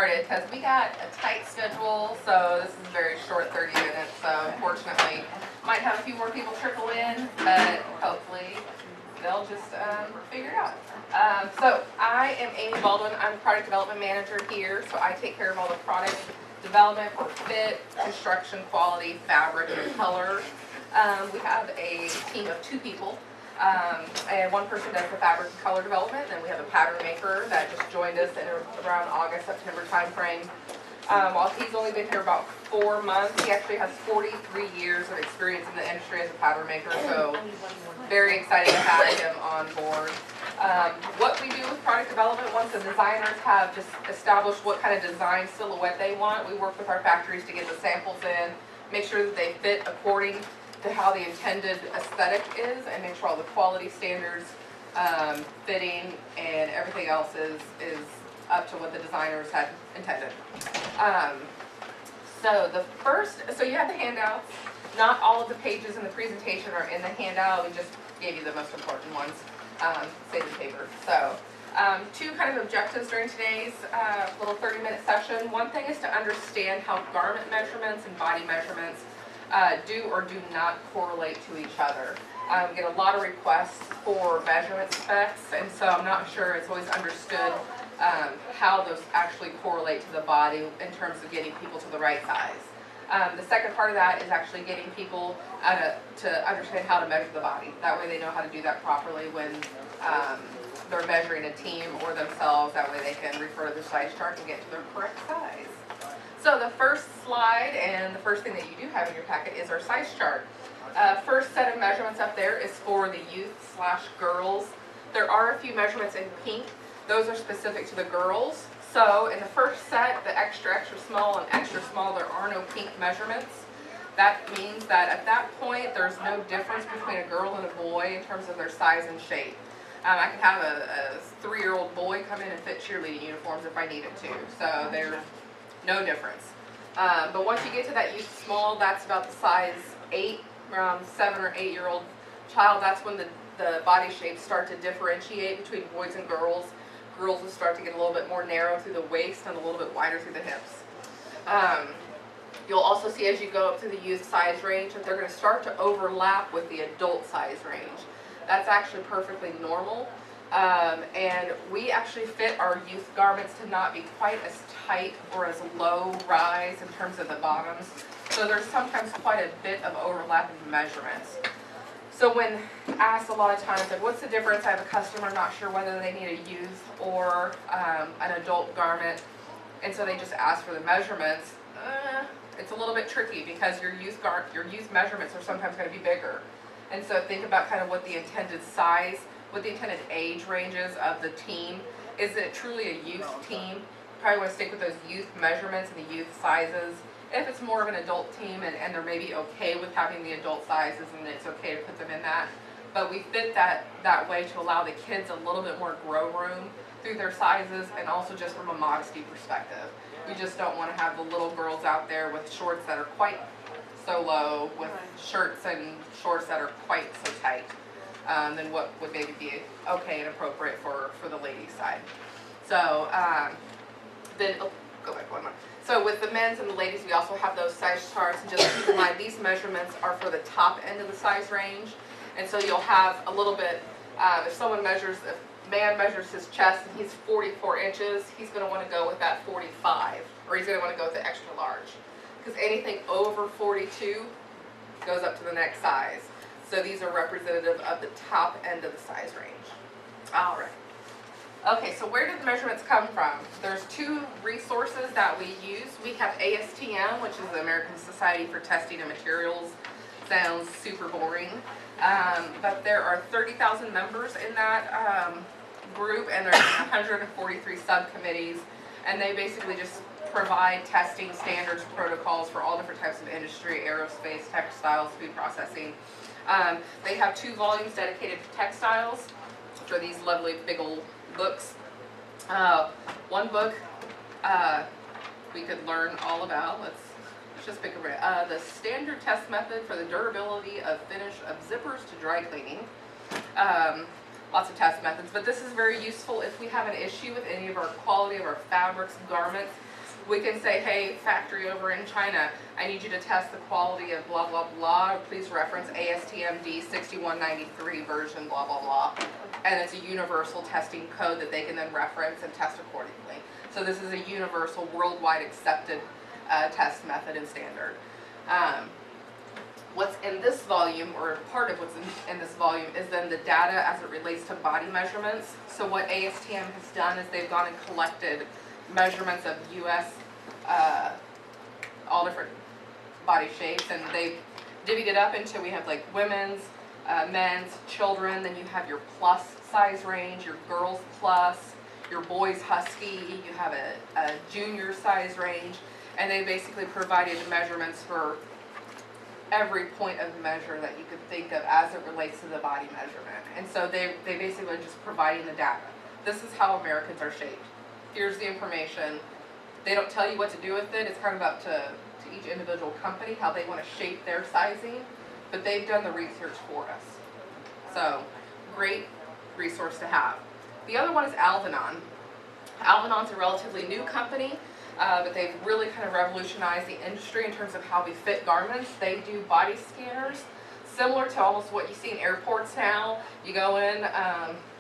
started because we got a tight schedule, so this is a very short 30 minutes. So unfortunately, might have a few more people trickle in, but hopefully they'll just figure it out. So I am Amy Baldwin. I'm product development manager here, so I take care of all the product development for fit, construction, quality, fabric, and color. We have a team of 2 people. And one person does the fabric and color development. Then we have a pattern maker that just joined us in around August, September timeframe. While he's only been here about 4 months, he actually has 43 years of experience in the industry as a pattern maker. So very excited to have him on board. What we do with product development, once the designers have just established what kind of design silhouette they want, we work with our factories to get the samples in, make sure that they fit according to how the intended aesthetic is, and make sure all the quality standards, fitting, and everything else is up to what the designers had intended. So you have the handouts. Not all of the pages in the presentation are in the handout. We just gave you the most important ones, save the paper. So 2 kind of objectives during today's little 30-minute session. One thing is to understand how garment measurements and body measurements do or do not correlate to each other. We get a lot of requests for measurement specs, and so I'm not sure it's always understood how those actually correlate to the body in terms of getting people to the right size. The second part of that is actually getting people to understand how to measure the body. That way they know how to do that properly when they're measuring a team or themselves. That way they can refer to the size chart and get to their correct size. So the first slide and the first thing that you do have in your packet is our size chart. First set of measurements up there is for the youth/girls. There are a few measurements in pink. Those are specific to the girls. So in the first set, the extra, extra small and extra small, there are no pink measurements. That means that at that point, there's no difference between a girl and a boy in terms of their size and shape. I could have a 3-year-old boy come in and fit cheerleading uniforms if I needed to. So there's no difference. But once you get to that youth small, that's about the size 8, around 7 or 8-year-old child. That's when the body shapes start to differentiate between boys and girls. Girls will start to get a little bit more narrow through the waist and a little bit wider through the hips. You'll also see as you go up to the youth size range that they're going to start to overlap with the adult size range. That's actually perfectly normal. And we actually fit our youth garments to not be quite as tight or as low rise in terms of the bottoms. So there's sometimes quite a bit of overlap in measurements. So when asked a lot of times, like, what's the difference? I have a customer not sure whether they need a youth or an adult garment, and so they just ask for the measurements. It's a little bit tricky because your youth measurements are sometimes going to be bigger. And so think about kind of what the intended size, what the intended age ranges of the team. Is it truly a youth team? Probably want to stick with those youth measurements and the youth sizes. If it's more of an adult team and they're maybe okay with having the adult sizes, and it's okay to put them in that. But we fit that way to allow the kids a little bit more grow room through their sizes, and also just from a modesty perspective. We just don't want to have the little girls out there with shorts that are quite so low, with shirts and shorts that are quite so tight. Than what would maybe be okay and appropriate for the ladies' side. So go back one more. So with the men's and the ladies, we also have those size charts. And just keep in mind, these measurements are for the top end of the size range. And so you'll have a little bit, if a man measures his chest and he's 44 inches, he's going to want to go with that 45, or he's going to want to go with the extra large. Because anything over 42 goes up to the next size. So these are representative of the top end of the size range. All right. Okay, so where did the measurements come from? There's 2 resources that we use. We have ASTM, which is the American Society for Testing of Materials. Sounds super boring. But there are 30,000 members in that group, and there's 143 subcommittees. And they basically just provide testing standards, protocols for all different types of industry, aerospace, textiles, food processing. They have 2 volumes dedicated to textiles, which are these lovely big old books. One book we could learn all about. Let's just pick the standard test method for the durability of finish of zippers to dry cleaning. lots of test methods, but this is very useful if we have an issue with any of our quality of our fabrics and garments. We can say, hey, factory over in China, I need you to test the quality of blah, blah, blah. Please reference ASTM D6193 version, blah, blah, blah. And it's a universal testing code that they can then reference and test accordingly. So this is a universal, worldwide accepted test method and standard. What's in this volume, or part of what's in this volume, is then the data as it relates to body measurements. So what ASTM has done is they've gone and collected measurements of US, all different body shapes, and they've divvied it up into, we have like women's, men's, children, then you have your plus size range, your girls plus, your boys husky, you have a junior size range, and they basically provided measurements for every point of measure that you could think of as it relates to the body measurement. And so they basically are just providing the data. This is how Americans are shaped. Here's the information. They don't tell you what to do with it. It's kind of up to each individual company how they want to shape their sizing, but they've done the research for us. So, great resource to have. The other one is Alvanon. Alvanon's a relatively new company, but they've really kind of revolutionized the industry in terms of how we fit garments. They do body scanners, similar to almost what you see in airports now. You go in,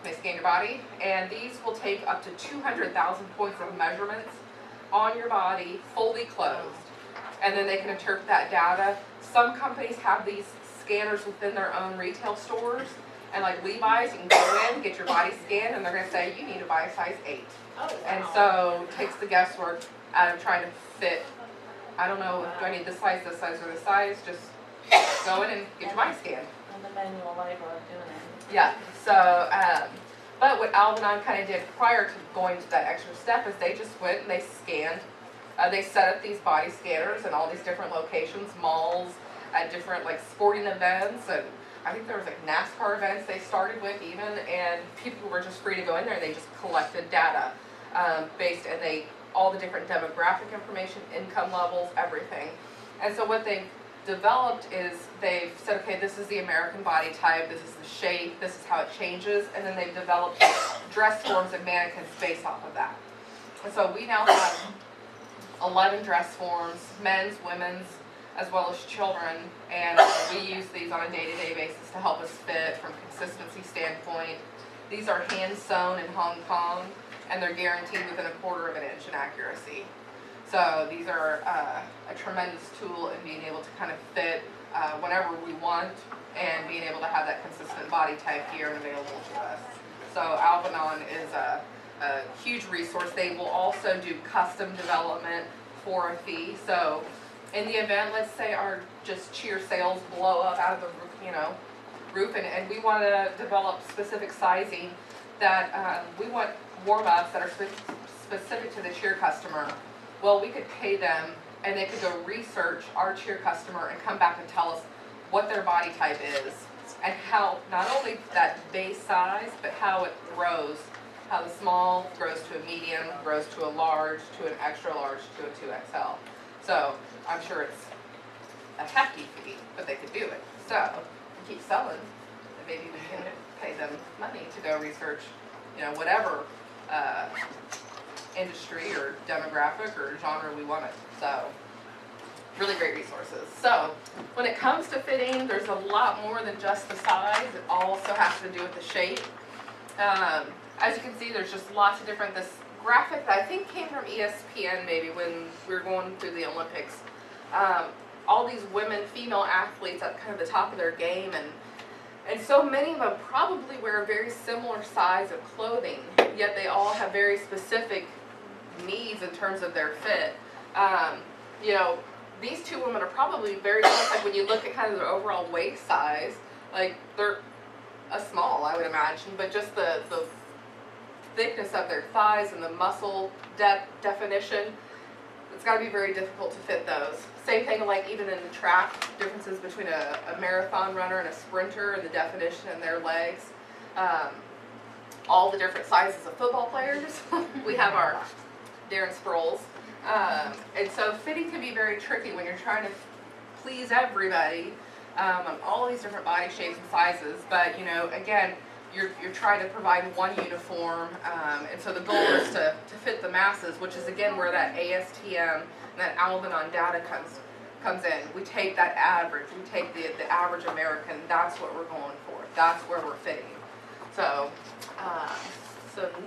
they scan your body, and these will take up to 200,000 points of measurements on your body, fully closed. And then they can interpret that data. Some companies have these scanners within their own retail stores, and like Levi's, you can go in, get your body scanned, and they're going to say, you need to buy a size 8. Oh, wow. And so it takes the guesswork out of trying to fit, I don't know, do I need this size, or this size? Just go in and get your body scanned. And the manual labor of doing it. Yeah, so, but what Alvanon kind of did prior to going to that extra step is they just went and they scanned, they set up these body scanners in all these different locations, malls, at different like sporting events, and I think there was like NASCAR events they started with even, and people were just free to go in there and they just collected data based, and all the different demographic information, income levels, everything. And so what they've developed is they've said, okay, this is the American body type, this is the shape, this is how it changes, and then they've developed dress forms and mannequins based off of that. And so we now have 11 dress forms, men's, women's, as well as children, and we use these on a day-to-day basis to help us fit from consistency standpoint. These are hand sewn in Hong Kong, and they're guaranteed within 1/4 of an inch in accuracy. So these are a tremendous tool in being able to kind of fit whenever we want, and being able to have that consistent body type here and available to us. So Alvanon is a huge resource. They will also do custom development for a fee. So in the event, let's say our just cheer sales blow up out of the roof, and we want to develop specific sizing that we want warm-ups that are specific to the cheer customer. Well, we could pay them, and they could go research our cheer customer and come back and tell us what their body type is, and how not only that base size, but how it grows, how the small grows to a medium, grows to a large, to an extra large, to a 2XL. So I'm sure it's a hefty fee, but they could do it. So we keep selling, and maybe we can pay them money to go research, whatever industry or demographic or genre we want it. So really great resources. So when it comes to fitting, there's a lot more than just the size. It also has to do with the shape. As you can see, there's just lots of different, this graphic that I think came from ESPN maybe when we were going through the Olympics. All these women, female athletes at kind of the top of their game, and so many of them probably wear a very similar size of clothing, yet they all have very specific needs in terms of their fit. These two women are probably very close. Like when you look at kind of their overall waist size, like they're a small, I would imagine, but just the thickness of their thighs and the muscle definition, it's got to be very difficult to fit those. Same thing like even in the track, differences between a marathon runner and a sprinter, and the definition in their legs. All the different sizes of football players. We have our Darren Sproles. And so fitting can be very tricky when you're trying to please everybody on all these different body shapes and sizes. But again, you're trying to provide one uniform, and so the goal is to fit the masses, which is again where that ASTM and that Al-Anon data comes in. We take that average, we take the average American, that's what we're going for. That's where we're fitting. So,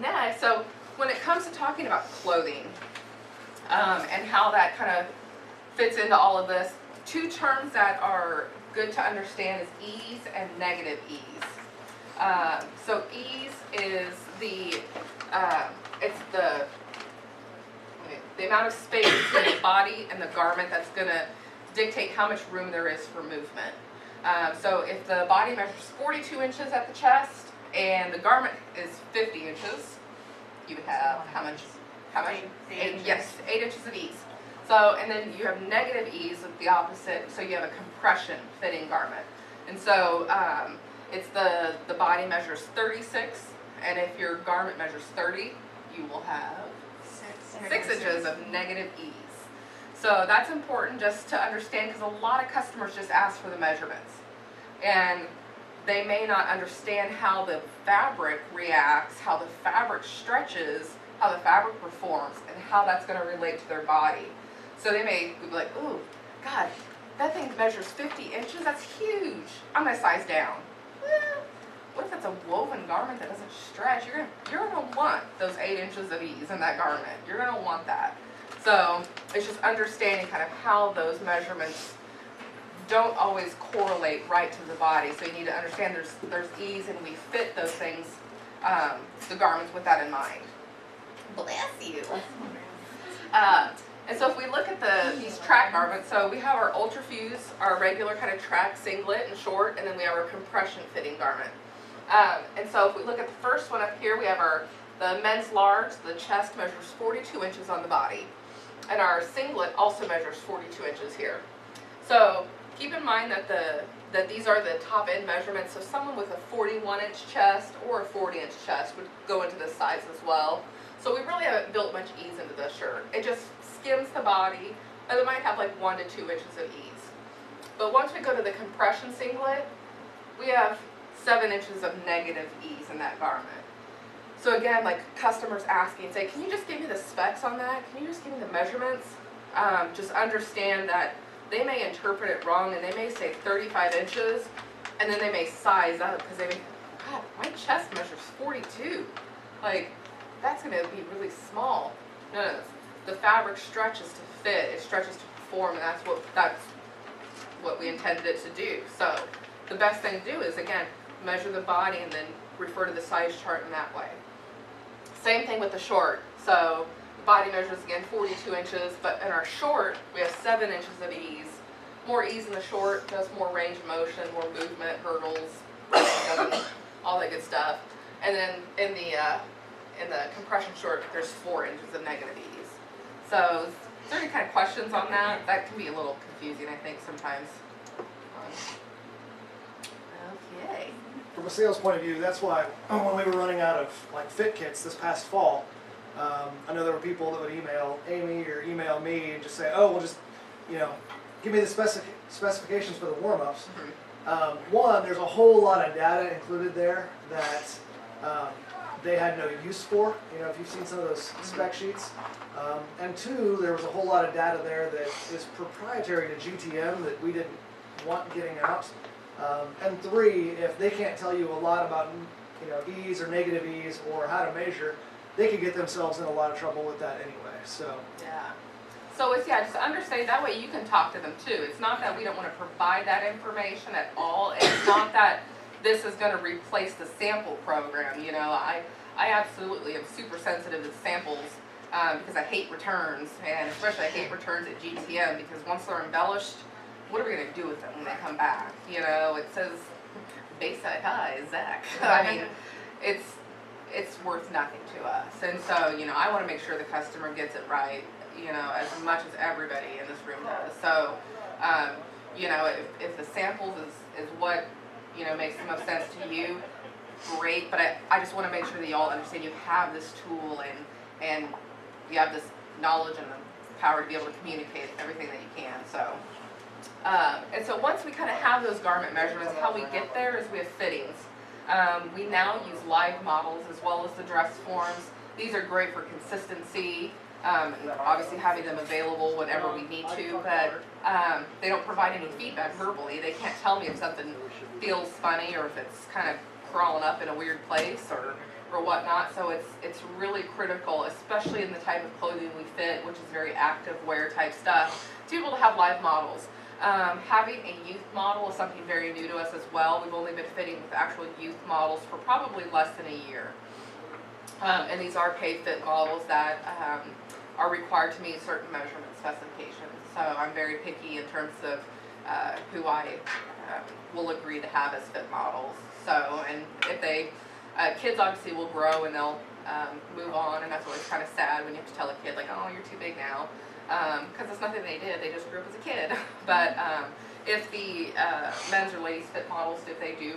next, so when it comes to talking about clothing, and how that kind of fits into all of this, two terms that are good to understand is ease and negative ease. So ease is it's the amount of space between the body and the garment that's going to dictate how much room there is for movement. So if the body measures 42 inches at the chest and the garment is 50 inches, you would have how much? Eight inches. Yes, 8 inches of ease. So, and then you have negative ease with the opposite, so you have a compression fitting garment. And so it's the body measures 36, and if your garment measures 30, you will have 6 inches of negative ease. So that's important just to understand, because a lot of customers just ask for the measurements. And they may not understand how the fabric reacts, how the fabric stretches, how the fabric performs, and how that's going to relate to their body. So they may be like, ooh, God, that thing measures 50 inches? That's huge. I'm going to size down. Well, what if it's a woven garment that doesn't stretch? You're gonna want those 8 inches of ease in that garment. You're going to want that. So it's just understanding kind of how those measurements don't always correlate right to the body. So you need to understand there's ease, and we fit those things, the garments, with that in mind. Bless you. And so if we look at these track garments, so we have our Ultrafuse, our regular kind of track singlet and short, and then we have our compression fitting garment. And so if we look at the first one up here, we have the men's large. The chest measures 42 inches on the body, and our singlet also measures 42 inches here. So keep in mind that these are the top end measurements. So someone with a 41-inch chest or a 40-inch chest would go into this size as well. So we really haven't built much ease into this shirt. It just skims the body, and it might have like 1 to 2 inches of ease. But once we go to the compression singlet, we have 7 inches of negative ease in that garment. So again, like customers asking, say, can you just give me the specs on that? Can you just give me the measurements? Just understand that they may interpret it wrong, and they may say 35 inches, and then they may size up because they may, God, my chest measures 42. Like, that's going to be really small. No, the fabric stretches to fit, it stretches to perform, and that's what we intended it to do. So the best thing to do is, again, measure the body and then refer to the size chart in that way. Same thing with the short. So the body measures, again, 42 inches, but in our short, we have 7 inches of ease. More ease in the short, just more range of motion, more movement, hurdles, all that good stuff. And then in the compression short, there's 4 inches of negative ease. So is there any kind of questions on that? That can be a little confusing, I think, sometimes. Okay. From a sales point of view, that's why when we were running out of like fit kits this past fall, I know there were people that would email Amy or email me and just say, oh, well, just, give me the specifications for the warm-ups. Mm-hmm. One, there's a whole lot of data included there that they had no use for, if you've seen some of those spec sheets. And two, there was a whole lot of data there that is proprietary to GTM that we didn't want getting out. And three, if they can't tell you a lot about ease or negative ease or how to measure, they could get themselves in a lot of trouble with that anyway. So yeah. So it's, just understand that way you can talk to them too. It's not that we don't want to provide that information at all. It's not that this is going to replace the sample program. I absolutely am super sensitive to samples because I hate returns, and especially I hate returns at GTM because once they're embellished, what are we going to do with them when they come back? It says Bayside High, Zach. I mean, it's worth nothing to us. And so, I want to make sure the customer gets it right, as much as everybody in this room does. So, if the samples is what, makes the most sense to you, great. But I just want to make sure that y'all understand you have this tool and you have this knowledge and the power to be able to communicate everything that you can. So, and so once we kind of have those garment measurements, how we get there is we have fittings. We now use live models as well as the dress forms. These are great for consistency, and obviously having them available whenever we need to, but they don't provide any feedback verbally. They can't tell me if something feels funny or if it's kind of crawling up in a weird place or whatnot. So it's really critical, especially in the type of clothing we fit, which is very active wear type stuff, to be able to have live models. Having a youth model is something very new to us as well. We've only been fitting with actual youth models for probably less than a year. And these are paid fit models that are required to meet certain measurement specifications. So I'm very picky in terms of who I will agree to have as fit models. So, and if they, kids obviously will grow and they'll move on, and that's always kind of sad when you have to tell a kid like, oh, you're too big now. Because it's nothing they did, they just grew up as a kid. But if the men's or ladies fit models, if they do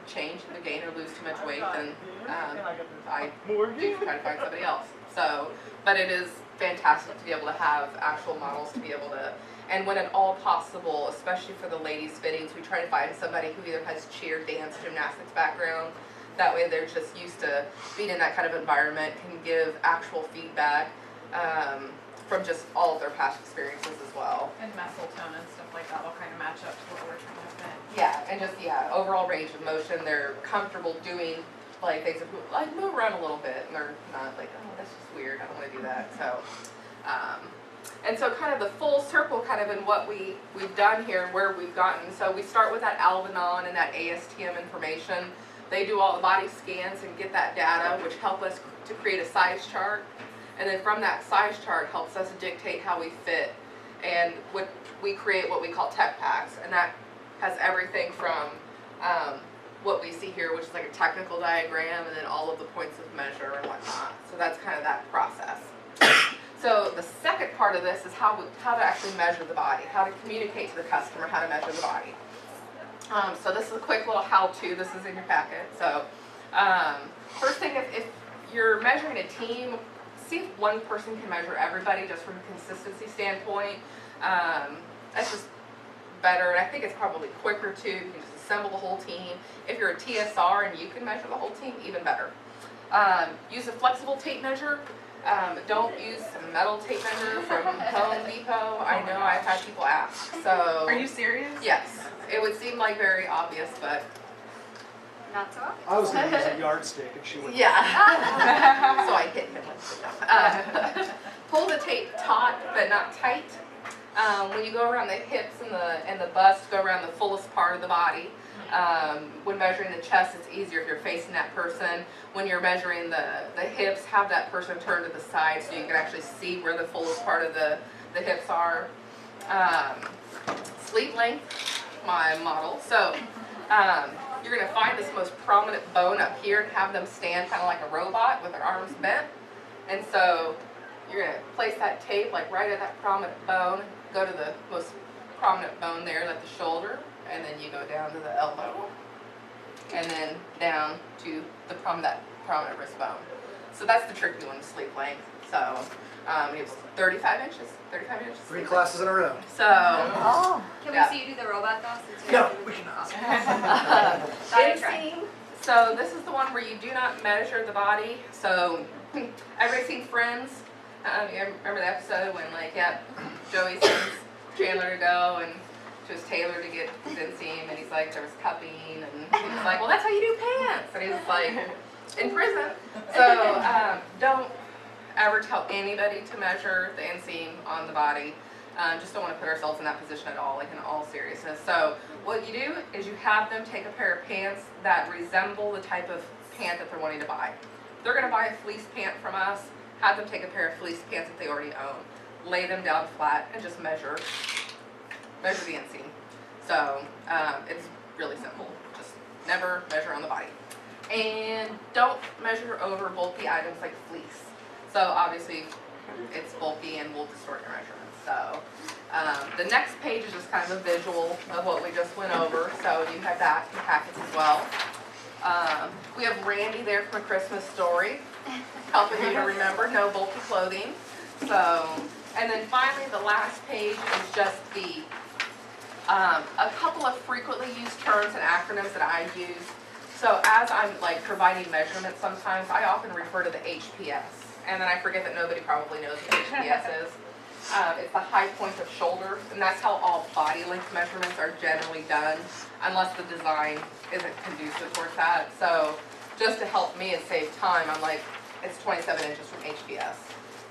change and gain or lose too much weight, then I do try to find somebody else. So, but it is fantastic to be able to have actual models to be able to, and when at all possible, especially for the ladies fittings, we try to find somebody who either has cheer, dance, gymnastics background. That way they're just used to being in that kind of environment, can give actual feedback from just all of their past experiences as well. And muscle tone and stuff like that will kind of match up to what we're trying to fit. Yeah, and just, overall range of motion, they're comfortable doing like things like move around a little bit, and they're not like, oh, that's just weird, I don't want to do that. So, and so kind of the full circle kind of in what we've done here, where we've gotten. So we start with that Al-Anon and that ASTM information. They do all the body scans and get that data, which help us to create a size chart. And then from that size chart helps us dictate how we fit. And we create what we call tech packs, and that has everything from what we see here, which is like a technical diagram, and then all of the points of measure and whatnot. So that's kind of that process. So the second part of this is how to actually measure the body, how to communicate to the customer how to measure the body. So this is a quick little how-to. This is in your packet. So first thing, if you're measuring a team, see if one person can measure everybody just from a consistency standpoint. That's just better, and I think it's probably quicker too. You can just assemble the whole team. If you're a TSR and you can measure the whole team, even better. Use a flexible tape measure. Don't use a metal tape measure from Home Depot. I know I've had people ask. So Are you serious? yes, it would seem like very obvious, but Not so obvious. I was going to use a yardstick, and she went. yeah. So I hit him with it. Pull the tape taut but not tight. When you go around the hips and the bust, go around the fullest part of the body. When measuring the chest, it's easier if you're facing that person. When you're measuring the hips, have that person turn to the side so you can actually see where the fullest part of the hips are. Sleeve length, my model. So you're going to find this most prominent bone up here and have them stand kind of like a robot with their arms bent. And so you're going to place that tape like right at that prominent bone, go to the most prominent bone there, like the shoulder, and then you go down to the elbow, and then down to the prominent wrist bone. So that's the tricky one, sleeve length. So it was 35 inches. 35 inches. 3 classes in a row. So Oh. Can Yeah. we see you do the robot though? Since No, we cannot. inseam. So this is the one where you do not measure the body. So everybody's seen Friends? You remember the episode when Joey sends Chandler to go and to his tailor to get his inseam, and he's like, there was cupping, and he was like, well, that's how you do pants. And he was like, in prison. So don't ever tell anybody to measure the inseam on the body. Just don't want to put ourselves in that position at all, like in all seriousness. So what you do is you have them take a pair of pants that resemble the type of pant that they're wanting to buy. If they're going to buy a fleece pant from us, have them take a pair of fleece pants that they already own. Lay them down flat and just measure the inseam. So it's really simple. Just never measure on the body. And don't measure over bulky items like fleece. So obviously it's bulky and will distort your measurements. So the next page is just kind of a visual of what we just went over. So you have that in packets as well. We have Randy there from A Christmas Story, helping you to remember no bulky clothing. So, and then finally the last page is just a couple of frequently used terms and acronyms that I use. So as I'm like providing measurements sometimes, I often refer to the HPS. And then I forget that nobody probably knows what HPS is. It's the high point of shoulder, and that's how all body length measurements are generally done, unless the design isn't conducive towards that. So just to help me and save time, I'm like, it's 27 inches from HPS.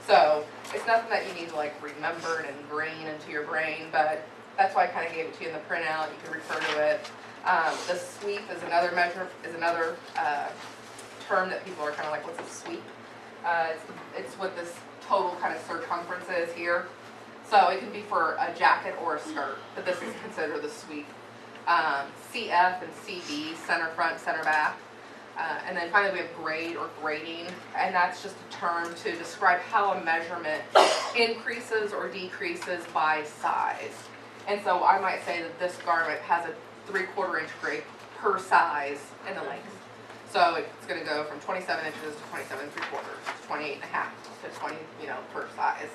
So it's nothing that you need to like remember and ingrain into your brain, but that's why I kind of gave it to you in the printout. You can refer to it. The sweep is another term that people are kind of like, what's a sweep? It's what this total kind of circumference is here. So it can be for a jacket or a skirt, but this is considered the sweep. CF and CB, center front, center back. And then finally we have grade or grading, and that's just a term to describe how a measurement increases or decreases by size. And so I might say that this garment has a 3/4 inch grade per size in the length. So it's going to go from 27 inches to 27 3/4, 28 and a half to 20, per size.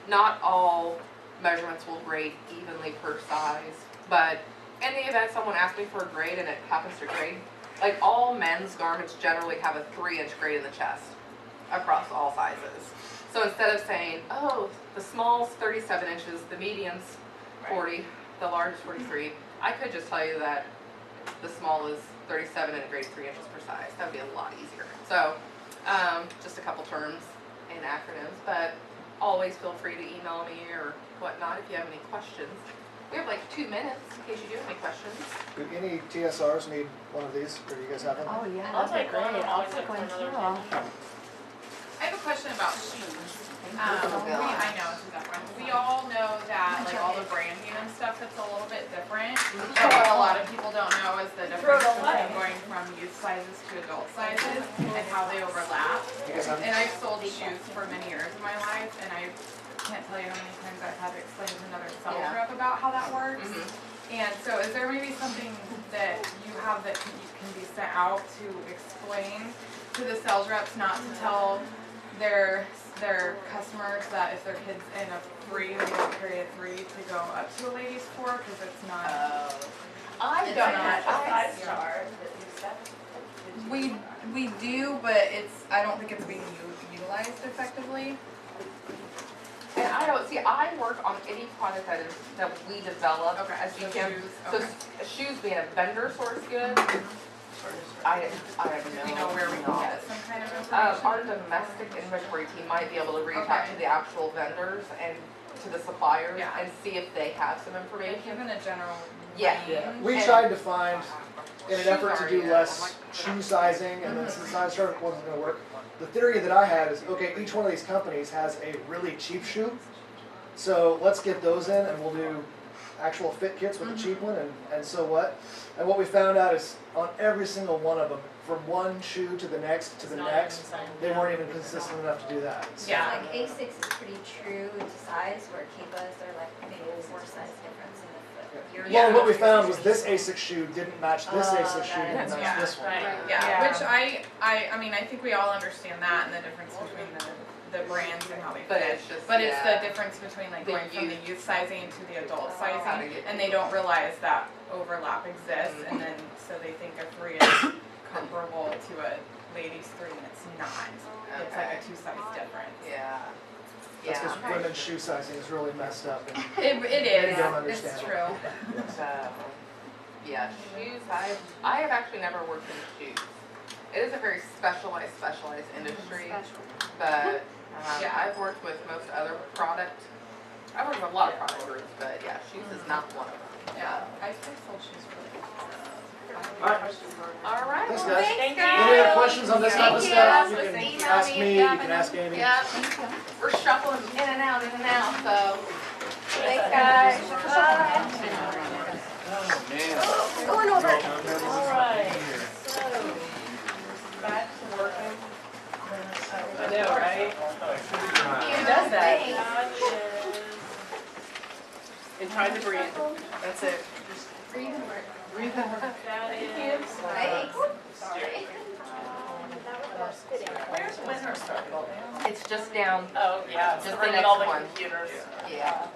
Not all measurements will grade evenly per size, but in the event someone asks me for a grade and it happens to grade, like all men's garments generally have a 3-inch grade in the chest across all sizes. So instead of saying, oh, the small's 37 inches, the medium's 40, the large is 43, I could just tell you that the small is 37 and it grades 3 inches per size. That would be a lot easier. So just a couple terms and acronyms, but always feel free to email me or whatnot if you have any questions. We have like 2 minutes in case you do have any questions. Do any TSRs need one of these, or do you guys have them? Oh, yeah, I'll that'd be take one. great. I'll I'll take take one another too. I have a question about shoes. Oh, God. I know, it's a tough one. We all know that like all the branding and stuff, it's a little bit different. But what a lot of people don't know is the difference between going from youth sizes to adult sizes and how they overlap. You guys have them? And I've sold shoes for many years of my life, and I can't tell you how many times I've had to explain to another sales Yeah. rep about how that works. Mhm. And so is there maybe something that you have that can be sent out to explain to the sales reps not to tell their customers that if their kid's in a 3, they don't carry a 3 to go up to a ladies 4 because it's not. I It's don't not know. a 5-star. We do, but I don't think it's being utilized effectively. And I don't see. I work on any product that we develop as So GM. shoes, So okay. shoes being a vendor source good. I have Do no we know where we can knowledge. get some kind of information? Our domestic inventory team might be able to reach out Okay. to the actual vendors and to the suppliers Yeah. and see if they have some Like, information. given a general Yeah. range. We And- tried to find, in an Shoes effort to are, do yeah. less shoe sizing, and then since I started, it wasn't gonna work. The theory that I had is, okay, each one of these companies has a really cheap shoe, so let's get those in and we'll do actual fit kits with a cheap one, and so what? And what we found out is on every single one of them, from one shoe to the next to the next, they weren't even consistent enough to do that. So- Yeah. Like A6 is pretty true to size, where Kiva's are like maybe a 4 size difference in the foot. Yours Well, is what we like found was 6 this inches. A6 shoe didn't match this Oh, A6 shoe, that didn't is- match yeah, this one. Yeah, Yeah. which I mean, I think we all understand that and the difference between the brands and how they But fit. it's just, But it's yeah. the difference between like The going from the youth. youth sizing to the adult How to sizing, get and they don't realize that overlap exists, Mhm. and then so they think a 3 is comparable to a ladies 3, and it's not. It's like Okay. a 2 size difference. Yeah. That's Yeah. because women's shoe sizing is really messed up. And It They is. don't It's understand it. true. So, yeah, shoes. I have actually never worked in shoes. It is a very specialized industry, Special. but Yeah. I've worked with most other product. I've worked with a lot of product groups, but yeah, shoes is not one of them. Yeah, I sold shoes for like. Alright. All right. Thanks, well, guys. Thanks, Any other guys. questions on this type of Thank stuff? you. You Just can email ask me if me, you you have can any- ask Amy. Yep. We're shuffling in and out, so. Thanks, guys. Bye. Going over. Alright, so, back to working. I know, right? Who does that? And try to breathe. That's it. Breathe in. That is. Thanks. Where's Winter Circle? It's just down, Oh, yeah, Just it's the around next all the one. computers. yeah.